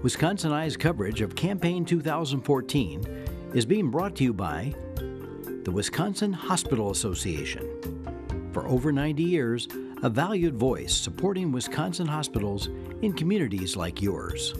Wisconsin Eye's coverage of Campaign 2014 is being brought to you by the Wisconsin Hospital Association. For over 90 years, a valued voice supporting Wisconsin hospitals in communities like yours.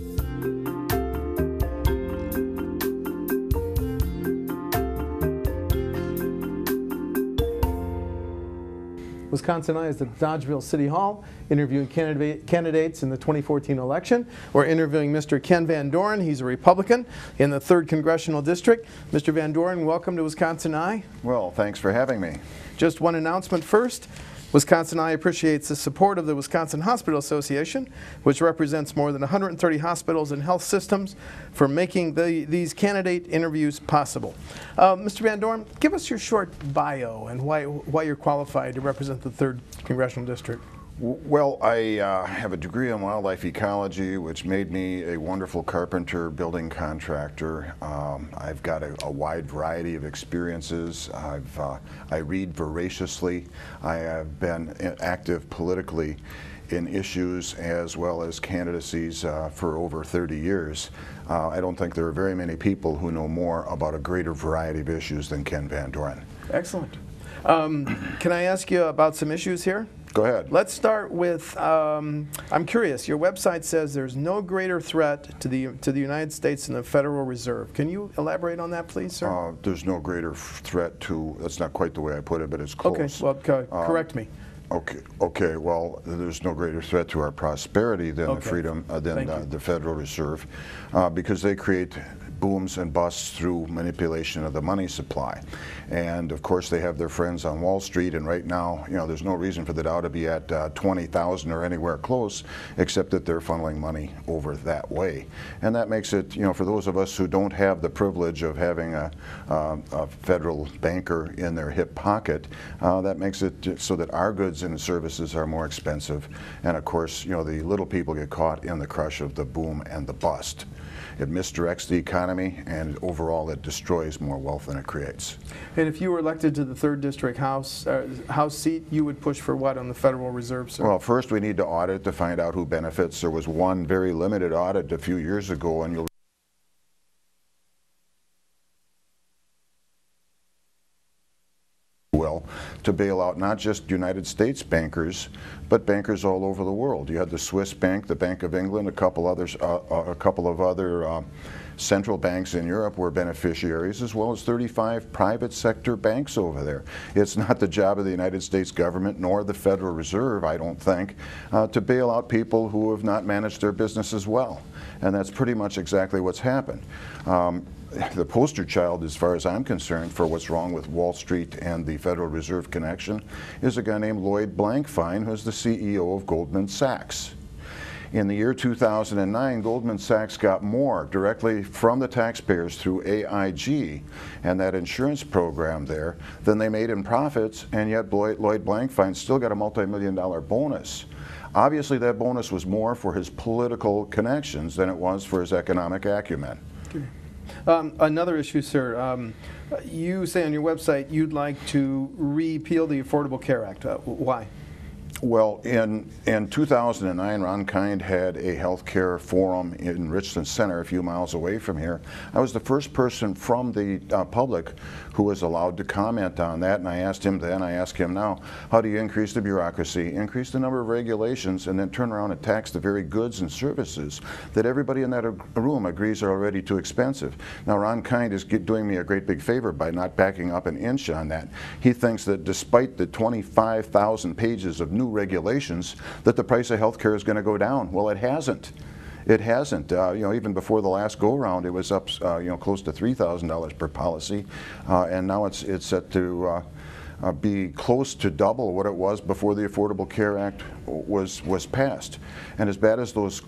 Wisconsin Eye is at Dodgeville City Hall, interviewing candidates in the 2014 election. We're interviewing Mr. Ken Van Doren. He's a Republican in the 3rd Congressional District. Mr. Van Doren, welcome to Wisconsin Eye. Well, thanks for having me. Just one announcement first. Wisconsin Eye appreciates the support of the Wisconsin Hospital Association, which represents more than 130 hospitals and health systems, for making these candidate interviews possible. Mr. Van Doren, give us your short bio and why you're qualified to represent the 3rd Congressional District. Well, I have a degree in wildlife ecology, which made me a wonderful carpenter, building contractor. I've got a wide variety of experiences. I read voraciously. I have been active politically in issues as well as candidacies for over 30 years. I don't think there are very many people who know more about a greater variety of issues than Ken Van Doren. Excellent. Can I ask you about some issues here? Go ahead. Let's start with, I'm curious, your website says there's no greater threat to the United States than the Federal Reserve. Can you elaborate on that, please, sir? There's no greater threat to, that's not quite the way I put it, but it's close. Okay, well, correct me. Okay, well, there's no greater threat to our prosperity than the freedom, than the Federal Reserve, because they create booms and busts through manipulation of the money supply. And of course they have their friends on Wall Street, and right now, you know, there's no reason for the Dow to be at 20,000 or anywhere close, except that they're funneling money over that way. And that makes it, you know, for those of us who don't have the privilege of having a federal banker in their hip pocket, that makes it so that our goods and services are more expensive. And of course, you know, the little people get caught in the crush of the boom and the bust. It misdirects the economy, and overall it destroys more wealth than it creates. And if you were elected to the 3rd District House seat, you would push for what on the Federal Reserve, sir? Well, first we need to audit to find out who benefits. There was one very limited audit a few years ago, and you'll to bail out not just United States bankers, but bankers all over the world. You had the Swiss Bank, the Bank of England, a couple of other central banks in Europe were beneficiaries, as well as 35 private sector banks over there. It's not the job of the United States government nor the Federal Reserve, I don't think, to bail out people who have not managed their businesses well. And that's pretty much exactly what's happened. The poster child, as far as I'm concerned, for what's wrong with Wall Street and the Federal Reserve connection is a guy named Lloyd Blankfein, who's the CEO of Goldman Sachs. In the year 2009, Goldman Sachs got more directly from the taxpayers through AIG and that insurance program there than they made in profits, and yet Lloyd Blankfein still got a multi-million-dollar bonus. Obviously, that bonus was more for his political connections than it was for his economic acumen. Okay. Another issue, sir. You say on your website you'd like to repeal the Affordable Care Act. Why? Well, in 2009, Ron Kind had a health care forum in Richland Center, a few miles away from here. I was the first person from the public who was allowed to comment on that, and I asked him then, I ask him now, how do you increase the bureaucracy, increase the number of regulations, and then turn around and tax the very goods and services that everybody in that room agrees are already too expensive? Now, Ron Kind is doing me a great big favor by not backing up an inch on that. He thinks that despite the 25,000 pages of new regulations, that the price of health care is going to go down. Well, it hasn't. It hasn't. You know, even before the last go-round, it was up, you know, close to $3,000 per policy, and now it's set to be close to double what it was before the Affordable Care Act was passed. And as bad as those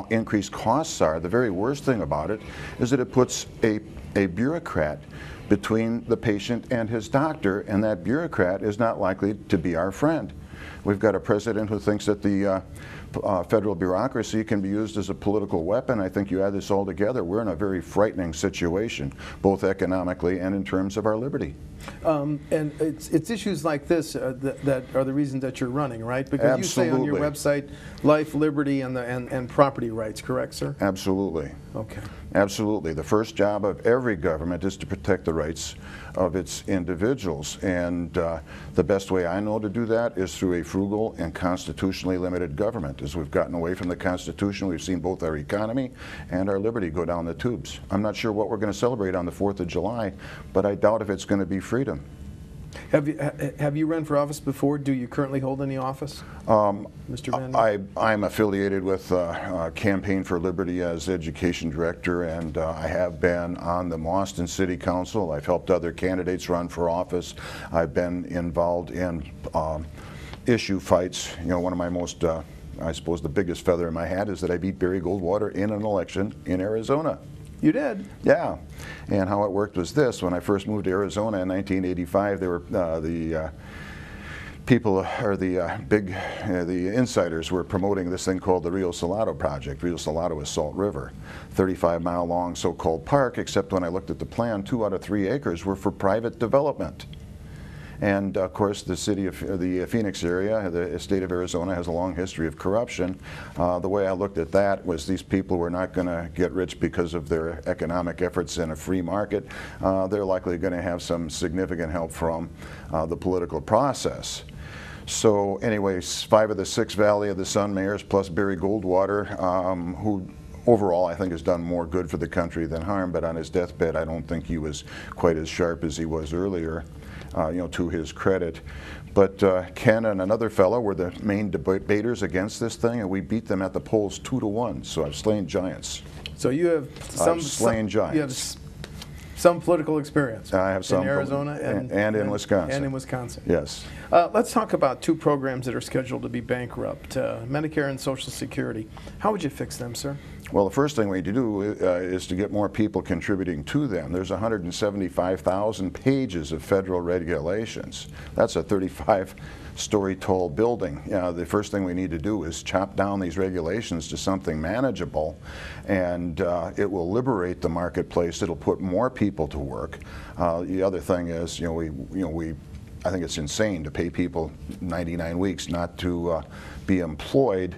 increased costs are, the very worst thing about it is that it puts a bureaucrat between the patient and his doctor, and that bureaucrat is not likely to be our friend. We've got a president who thinks that the federal bureaucracy can be used as a political weapon. I think you add this all together, we're in a very frightening situation, both economically and in terms of our liberty. And it's issues like this that are the reason that you're running, right? Because Absolutely. you say on your website, life, liberty, and property rights, correct, sir? Absolutely. Okay. Absolutely. The first job of every government is to protect the rights of its individuals. And the best way I know to do that is through a frugal and constitutionally limited government. As we've gotten away from the Constitution, we've seen both our economy and our liberty go down the tubes. I'm not sure what we're going to celebrate on the 4th of July, but I doubt if it's going to be freedom. Have you run for office before? Do you currently hold any office, Mr. Van? I'm affiliated with Campaign for Liberty as Education Director, and I have been on the Boston City Council. I've helped other candidates run for office. I've been involved in issue fights. You know, one of my most, I suppose the biggest feather in my hat is that I beat Barry Goldwater in an election in Arizona. You did? Yeah. And how it worked was this: when I first moved to Arizona in 1985, they were the people, or the insiders were promoting this thing called the Rio Salado project. Rio Salado is Salt River, 35-mile long so-called park, except when I looked at the plan, 2 out of 3 acres were for private development. And of course, the city of the Phoenix area, the state of Arizona, has a long history of corruption. The way I looked at that was these people were not going to get rich because of their economic efforts in a free market. They're likely going to have some significant help from the political process. So anyways, 5 of the 6 Valley of the Sun mayors, plus Barry Goldwater, who overall I think has done more good for the country than harm, but on his deathbed I don't think he was quite as sharp as he was earlier. You know, to his credit. But Ken and another fellow were the main debaters against this thing, and we beat them at the polls 2-1. So I've slain giants. So you have giants. You have some political experience. I have some in Arizona and in Wisconsin. And in Wisconsin. Yes. Let's talk about 2 programs that are scheduled to be bankrupt: Medicare and Social Security. How would you fix them, sir? Well, the first thing we need to do is to get more people contributing to them. There's 175,000 pages of federal regulations. That's a 35-story tall building. The first thing we need to do is chop down these regulations to something manageable, and it will liberate the marketplace. It'll put more people to work. The other thing is, I think it's insane to pay people 99 weeks not to be employed.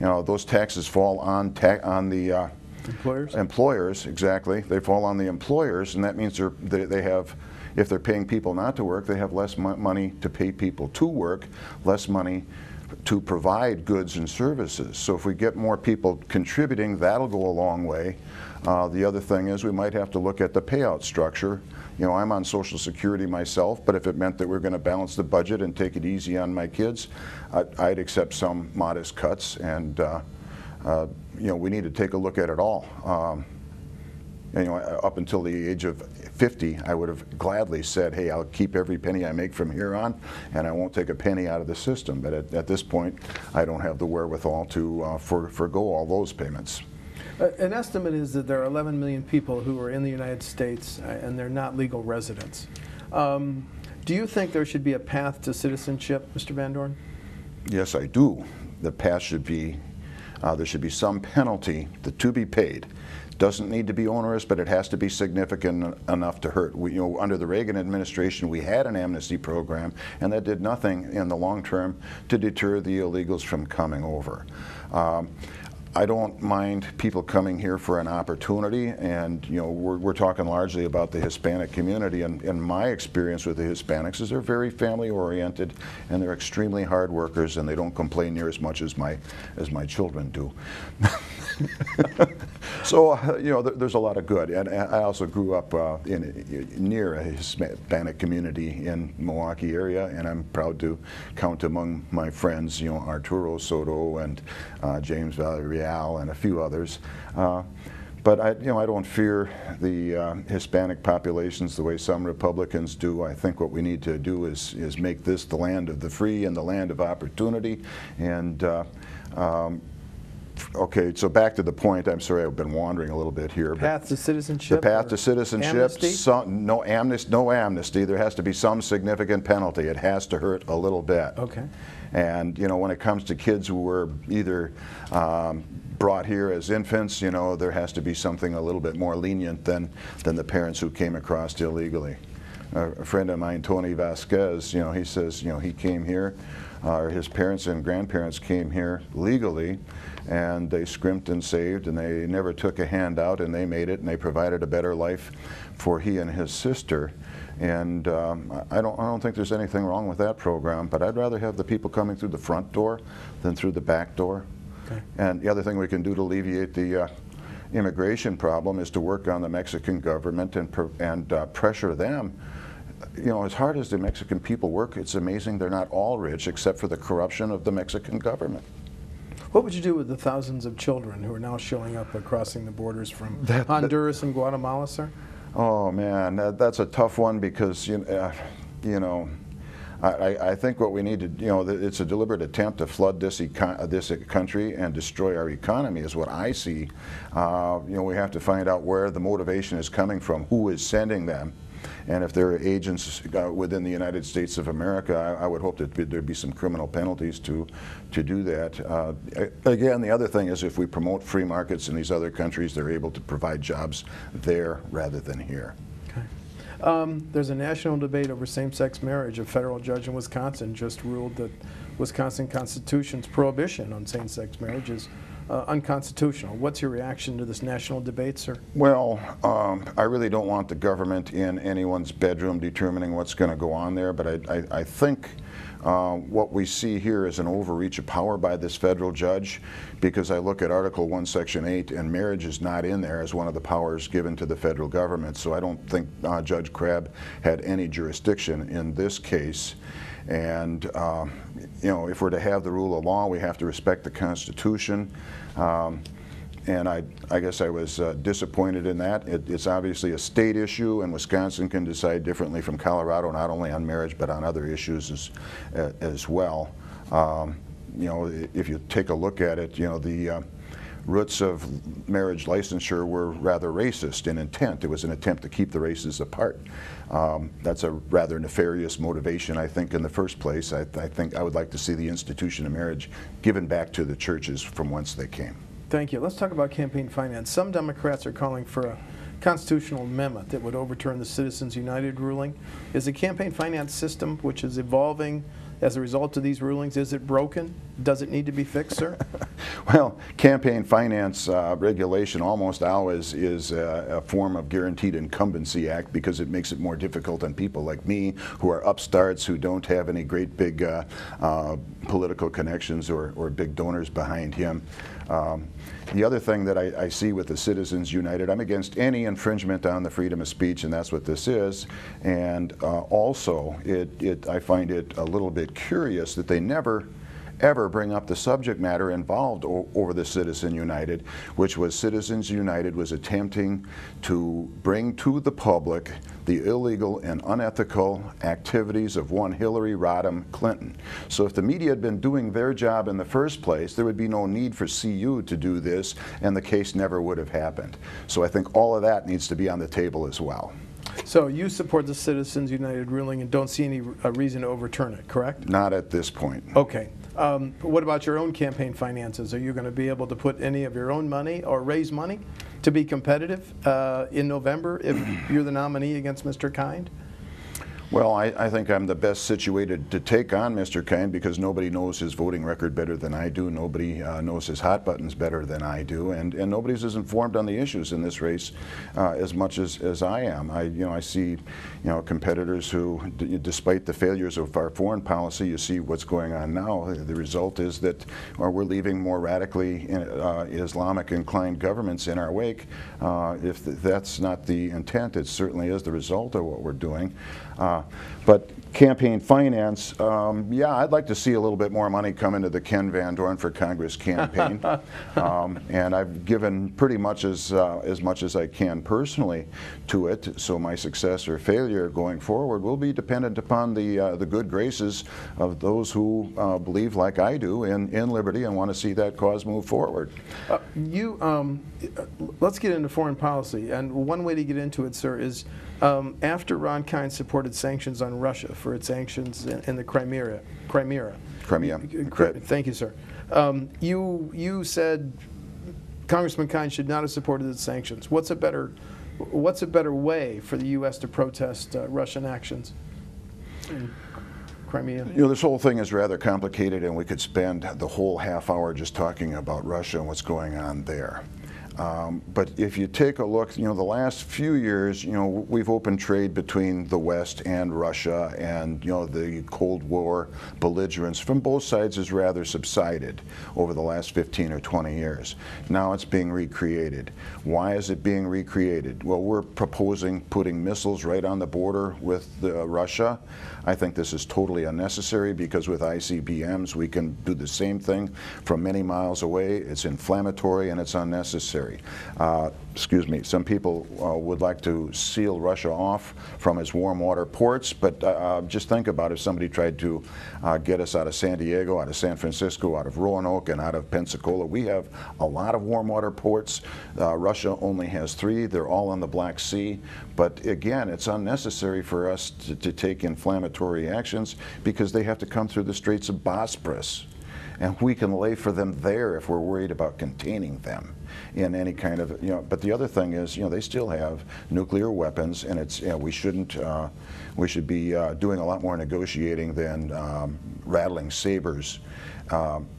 You know, those taxes fall on the employers. Employers, exactly. They fall on the employers, and that means they have, if they're paying people not to work, they have less money to pay people to work, less money to provide goods and services. So if we get more people contributing, that'll go a long way. The other thing is we might have to look at the payout structure. You know, I'm on Social Security myself, but if it meant that we're going to balance the budget and take it easy on my kids, I'd accept some modest cuts. And we need to take a look at it all. Up until the age of 50, I would have gladly said, hey, I'll keep every penny I make from here on, and I won't take a penny out of the system. But at this point, I don't have the wherewithal to forego all those payments. An estimate is that there are 11 million people who are in the United States and they're not legal residents. Do you think there should be a path to citizenship, Mr. Van Doren? Yes, I do. The path should be, there should be some penalty to be paid. Doesn't need to be onerous, but it has to be significant enough to hurt. Under the Reagan administration, we had an amnesty program, and that did nothing in the long term to deter the illegals from coming over. I don't mind people coming here for an opportunity, and we're talking largely about the Hispanic community, and my experience with the Hispanics is they're very family oriented and they're extremely hard workers, and they don't complain near as much as my children do. So there's a lot of good, and I also grew up near a Hispanic community in Milwaukee area, and I'm proud to count among my friends Arturo Soto and James Villarreal and a few others. But I don't fear the Hispanic populations the way some Republicans do. I think what we need to do is make this the land of the free and the land of opportunity. And okay, so back to the point. I'm sorry, I've been wandering a little bit here. Path to citizenship? The path to citizenship, no amnesty. There has to be some significant penalty. It has to hurt a little bit. Okay. And when it comes to kids who were either brought here as infants, there has to be something a little bit more lenient than the parents who came across illegally. a friend of mine, Tony Vasquez, he says, he came here, or his parents and grandparents came here legally, and they scrimped and saved, and they never took a handout, and they made it, and they provided a better life for he and his sister. And I don't think there's anything wrong with that program, but I'd rather have the people coming through the front door than through the back door. Okay. And the other thing we can do to alleviate the immigration problem is to work on the Mexican government and pressure them. As hard as the Mexican people work, it's amazing they're not all rich except for the corruption of the Mexican government. What would you do with the thousands of children who are now showing up crossing the borders from Honduras and Guatemala, sir? Oh man, that's a tough one because I think what we need to it's a deliberate attempt to flood this country and destroy our economy is what I see. We have to find out where the motivation is coming from, who is sending them. And if there are agents within the United States of America, I would hope that there'd be some criminal penalties to do that. Again, the other thing is if we promote free markets in these other countries, they're able to provide jobs there rather than here. Okay. There's a national debate over same-sex marriage. A federal judge in Wisconsin just ruled that Wisconsin Constitution's prohibition on same-sex marriage is unconstitutional. What's your reaction to this national debate, sir? Well, I really don't want the government in anyone's bedroom determining what's going to go on there, but I think what we see here is an overreach of power by this federal judge, because I look at Article 1, Section 8, and marriage is not in there as one of the powers given to the federal government. So I don't think Judge Crabb had any jurisdiction in this case. And if we're to have the rule of law, we have to respect the Constitution. And I guess I was disappointed in that. It's obviously a state issue, and Wisconsin can decide differently from Colorado, not only on marriage but on other issues as well. If you take a look at it, the roots of marriage licensure were rather racist in intent. It was an attempt to keep the races apart. That's a rather nefarious motivation, I think, in the first place. I think I would like to see the institution of marriage given back to the churches from whence they came. Thank you. Let's talk about campaign finance. Some Democrats are calling for a constitutional amendment that would overturn the Citizens United ruling. Is the campaign finance system, which is evolving as a result of these rulings, is it broken? Does it need to be fixed, sir? Well, campaign finance regulation almost always is a form of guaranteed incumbency act, because it makes it more difficult on people like me who are upstarts who don't have any great big political connections or big donors behind him. The other thing that I see with the Citizens United, I'm against any infringement on the freedom of speech, and that's what this is. And also, I find it a little bit curious that they never ever bring up the subject matter involved over the Citizens United, which was Citizens United was attempting to bring to the public the illegal and unethical activities of one Hillary Rodham Clinton. So if the media had been doing their job in the first place, there would be no need for CU to do this, and the case never would have happened. So I think all of that needs to be on the table as well. So you support the Citizens United ruling and don't see any reason to overturn it, correct? Not at this point. Okay. What about your own campaign finances? Are you going to be able to put any of your own money or raise money to be competitive in November if you're the nominee against Mr. Kind? Well, I think I'm the best situated to take on Mr. Kind, because nobody knows his voting record better than I do. Nobody knows his hot buttons better than I do, and nobody's as informed on the issues in this race as much as I am. I see competitors who, despite the failures of our foreign policy, you see what's going on now. The result is that we're leaving more radically Islamic inclined governments in our wake. If that's not the intent, it certainly is the result of what we're doing. But campaign finance, yeah, I'd like to see a little bit more money come into the Ken Van Doren for Congress campaign, and I've given pretty much as much as I can personally to it. So my success or failure going forward will be dependent upon the good graces of those who believe, like I do, in liberty and want to see that cause move forward. Let's get into foreign policy, and one way to get into it, sir, is after Ron Kind supported sanctions on Russia for its actions in the Crimea. Thank you, sir. You said Congressman Kind should not have supported the sanctions. What's a better What's a better way for the U.S. to protest Russian actions in Crimea? You know, this whole thing is rather complicated, and we could spend the whole half hour just talking about Russia and what's going on there. But if you take a look, you know, the last few years, you know, we've opened trade between the West and Russia, and, you know, the Cold War belligerence from both sides has rather subsided over the last 15 or 20 years. Now it's being recreated. Why is it being recreated? Well, we're proposing putting missiles right on the border with Russia. I think this is totally unnecessary because with ICBMs we can do the same thing from many miles away. It's inflammatory and it's unnecessary. Excuse me, some people would like to seal Russia off from its warm water ports, but just think about if somebody tried to get us out of San Diego, out of San Francisco, out of Roanoke, and out of Pensacola. We have a lot of warm water ports. Russia only has 3. They're all on the Black Sea. But again, it's unnecessary for us to take inflammatory actions because they have to come through the Straits of Bosporus. And we can lay for them there if we're worried about containing them in any kind of, you know. But the other thing is, you know, they still have nuclear weapons, and it's, you know, we should be doing a lot more negotiating than rattling sabers.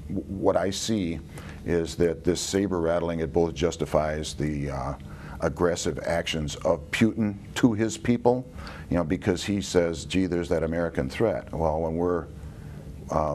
What I see is that this saber rattling, it both justifies the aggressive actions of Putin to his people, you know, because he says, gee, there's that American threat. Well, when we're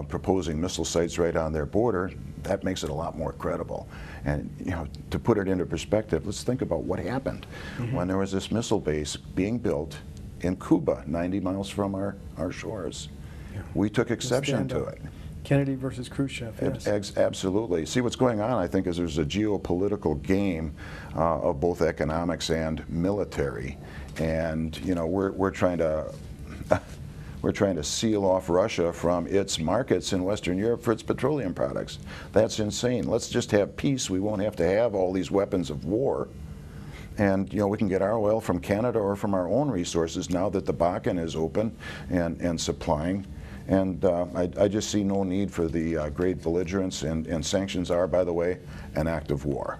proposing missile sites right on their border, that makes it a lot more credible. And, you know, to put it into perspective, let's think about what happened when there was this missile base being built in Cuba, 90 miles from our shores. Yeah. We took exception to it. Kennedy versus Khrushchev, yes. Absolutely. See, what's going on, I think, is there's a geopolitical game of both economics and military. And, you know, we're trying to seal off Russia from its markets in Western Europe for its petroleum products. That's insane. Let's just have peace. We won't have to have all these weapons of war. And, you know, we can get our oil from Canada or from our own resources now that the Bakken is open and supplying. And I just see no need for the great belligerence, and sanctions are, by the way, an act of war.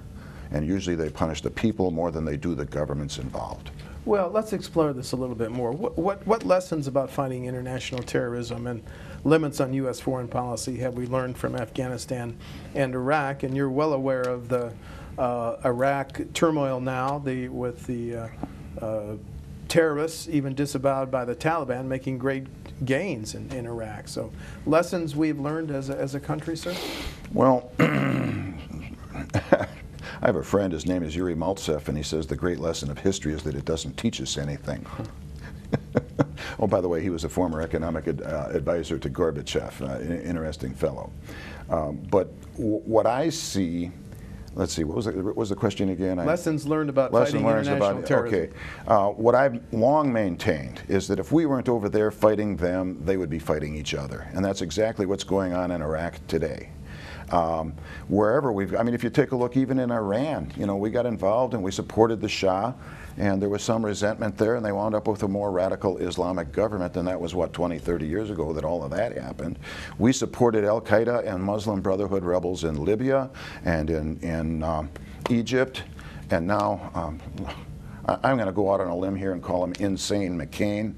And usually they punish the people more than they do the governments involved. Well, let's explore this a little bit more. What lessons about fighting international terrorism and limits on U.S. foreign policy have we learned from Afghanistan and Iraq? And you're well aware of the Iraq turmoil now, with the terrorists, even disavowed by the Taliban, making great gains in Iraq. So lessons we've learned as a country, sir? Well, I have a friend, his name is Yuri Maltsev, and he says the great lesson of history is that it doesn't teach us anything. Oh, by the way, he was a former economic advisor to Gorbachev, an interesting fellow. But what I see, let's see, what was the question again? Lessons learned about fighting international terrorism. Okay. What I've long maintained is that if we weren't over there fighting them, they would be fighting each other. And that's exactly what's going on in Iraq today. Wherever I mean, if you take a look even in Iran, you know, we got involved and we supported the Shah, and there was some resentment there, and they wound up with a more radical Islamic government, and that was, what, 20, 30 years ago that all of that happened. We supported Al-Qaeda and Muslim Brotherhood rebels in Libya and in Egypt, and now I'm going to go out on a limb here and call him Insane McCain.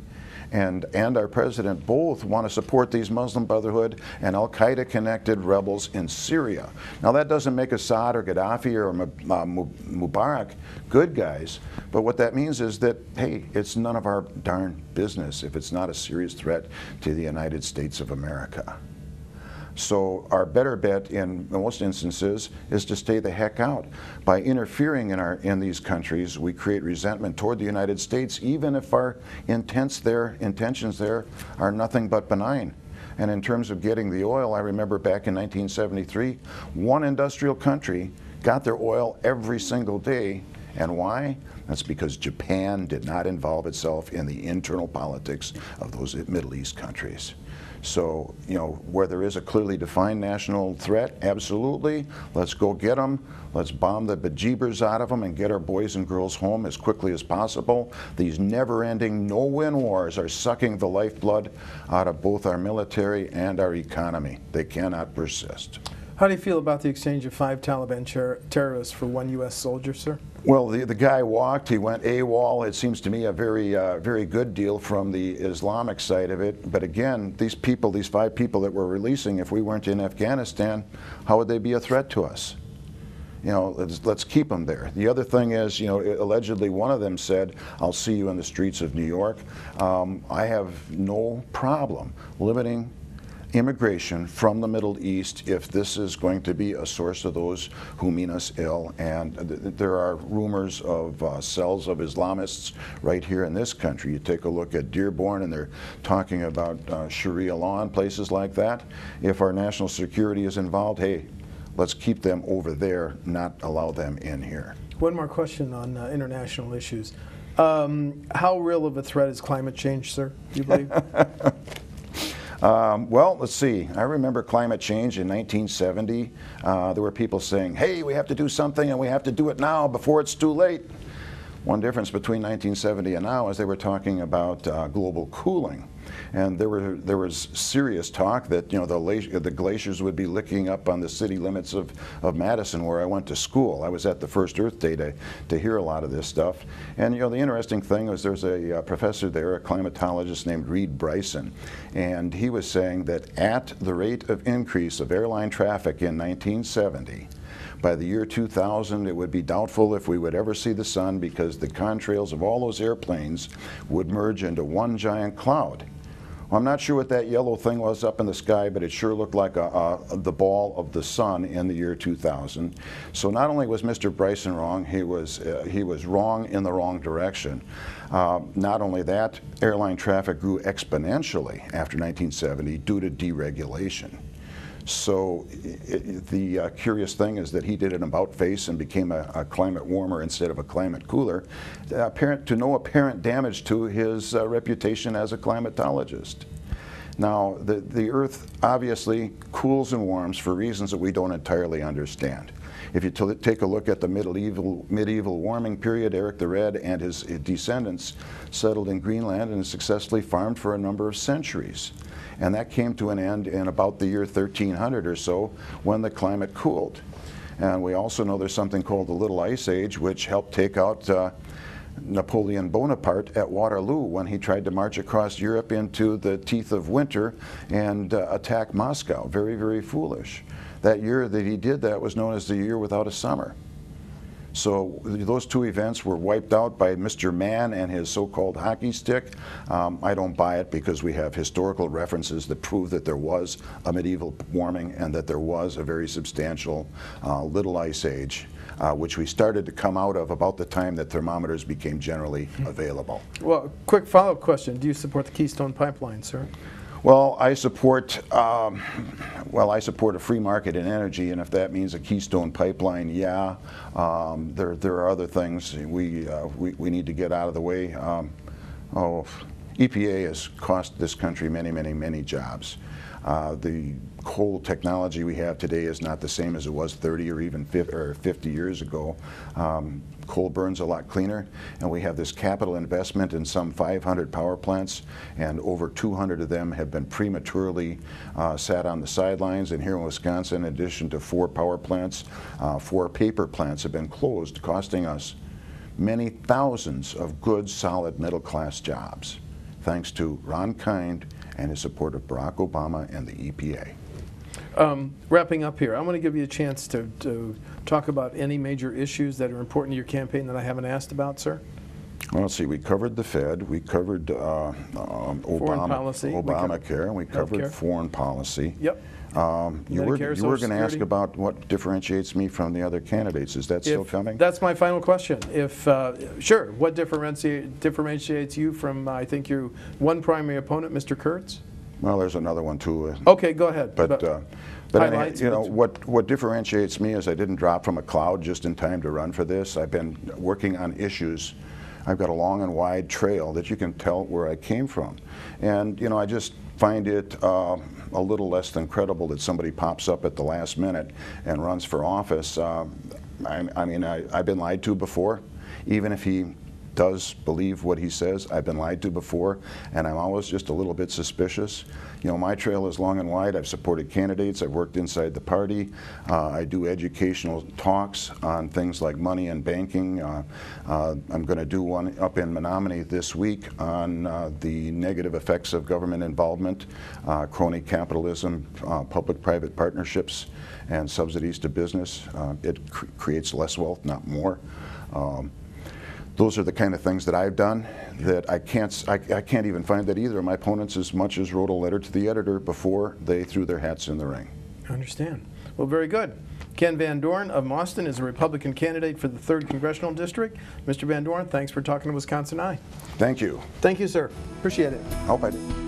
And our president both want to support these Muslim Brotherhood and Al-Qaeda connected rebels in Syria. Now that doesn't make Assad or Gaddafi or Mubarak good guys, but what that means is that, hey, it's none of our darn business if it's not a serious threat to the United States of America. So our better bet in most instances is to stay the heck out. By interfering in these countries, we create resentment toward the United States, even if our intentions there are nothing but benign. And in terms of getting the oil, I remember back in 1973, one industrial country got their oil every single day. And why? That's because Japan did not involve itself in the internal politics of those Middle East countries. So, you know, where there is a clearly defined national threat, absolutely, let's go get them. Let's bomb the bejeebers out of them and get our boys and girls home as quickly as possible. These never-ending, no-win wars are sucking the lifeblood out of both our military and our economy. They cannot persist. How do you feel about the exchange of 5 Taliban terrorists for 1 U.S. soldier, sir? Well, the guy walked, he went AWOL. It seems to me a very good deal from the Islamic side of it. But again, these people, these 5 people that we're releasing, if we weren't in Afghanistan, how would they be a threat to us? You know, let's keep them there. The other thing is, you know, allegedly one of them said, "I'll see you in the streets of New York." I have no problem limiting immigration from the Middle East if this is going to be a source of those who mean us ill. And there are rumors of cells of Islamists right here in this country. You take a look at Dearborn, and they're talking about Sharia law and places like that. If our national security is involved, hey, let's keep them over there, not allow them in here. One more question on international issues. How real of a threat is climate change, sir, do you believe? Well, let's see. I remember climate change in 1970. There were people saying, hey, we have to do something and we have to do it now before it's too late. One difference between 1970 and now is they were talking about global cooling. And there was serious talk that, you know, the glaciers would be licking up on the city limits of Madison, where I went to school. I was at the first Earth Day to hear a lot of this stuff. And, you know, the interesting thing was there's a professor there, a climatologist named Reed Bryson, and he was saying that at the rate of increase of airline traffic in 1970, by the year 2000, it would be doubtful if we would ever see the sun, because the contrails of all those airplanes would merge into one giant cloud. Well, I'm not sure what that yellow thing was up in the sky, but it sure looked like the ball of the sun in the year 2000. So not only was Mr. Bryson wrong, he was wrong in the wrong direction. Not only that, airline traffic grew exponentially after 1970 due to deregulation. So the curious thing is that he did an about-face and became a climate warmer instead of a climate cooler, to no apparent damage to his reputation as a climatologist. Now, the Earth obviously cools and warms for reasons that we don't entirely understand. If you take a look at the medieval warming period, Eric the Red and his descendants settled in Greenland and successfully farmed for a number of centuries. And that came to an end in about the year 1300 or so, when the climate cooled. And we also know there's something called the Little Ice Age, which helped take out Napoleon Bonaparte at Waterloo when he tried to march across Europe into the teeth of winter and attack Moscow. Very, very foolish. That year that he did that was known as the year without a summer. So those two events were wiped out by Mr. Mann and his so-called hockey stick. I don't buy it, because we have historical references that prove that there was a medieval warming and that there was a very substantial Little Ice Age, which we started to come out of about the time that thermometers became generally available. Well, quick follow-up question. Do you support the Keystone Pipeline, sir? Well, I support a free market in energy, and if that means a Keystone Pipeline, yeah. There are other things we need to get out of the way. EPA has cost this country many jobs. The coal technology we have today is not the same as it was 30 or even 50 years ago. Coal burns a lot cleaner, and we have this capital investment in some 500 power plants, and over 200 of them have been prematurely sat on the sidelines. And here in Wisconsin, in addition to 4 power plants, 4 paper plants have been closed, costing us many thousands of good, solid middle-class jobs, thanks to Ron Kind and his support of Barack Obama and the EPA. Wrapping up here, I want to give you a chance to talk about any major issues that are important to your campaign that I haven't asked about, sir. Well, let's see, we covered the Fed, we covered Obamacare, and we covered foreign policy. Yep. You were going to ask about what differentiates me from the other candidates. Is that still coming? That's my final question. Sure, what differentiates you from, I think, your one primary opponent, Mr. Kurtz? Well, there's another one too. Okay, go ahead. But you know, what differentiates me is I didn't drop from a cloud just in time to run for this. I've been working on issues. I've got a long and wide trail that you can tell where I came from. And, you know, I just find it a little less than credible that somebody pops up at the last minute and runs for office. I mean, I've been lied to before. Even if he does believe what he says. I've been lied to before, and I'm always just a little bit suspicious. You know, my trail is long and wide. I've supported candidates. I've worked inside the party. I do educational talks on things like money and banking. I'm going to do one up in Menominee this week on the negative effects of government involvement, crony capitalism, public-private partnerships, and subsidies to business. It creates less wealth, not more. Those are the kind of things that I've done that I can't even find that either of my opponents as much as wrote a letter to the editor before they threw their hats in the ring. I understand. Well, very good. Ken Van Doren of Mauston is a Republican candidate for the 3rd Congressional District. Mr. Van Doren, thanks for talking to Wisconsin Eye. Thank you. Thank you, sir. Appreciate it. I hope I did.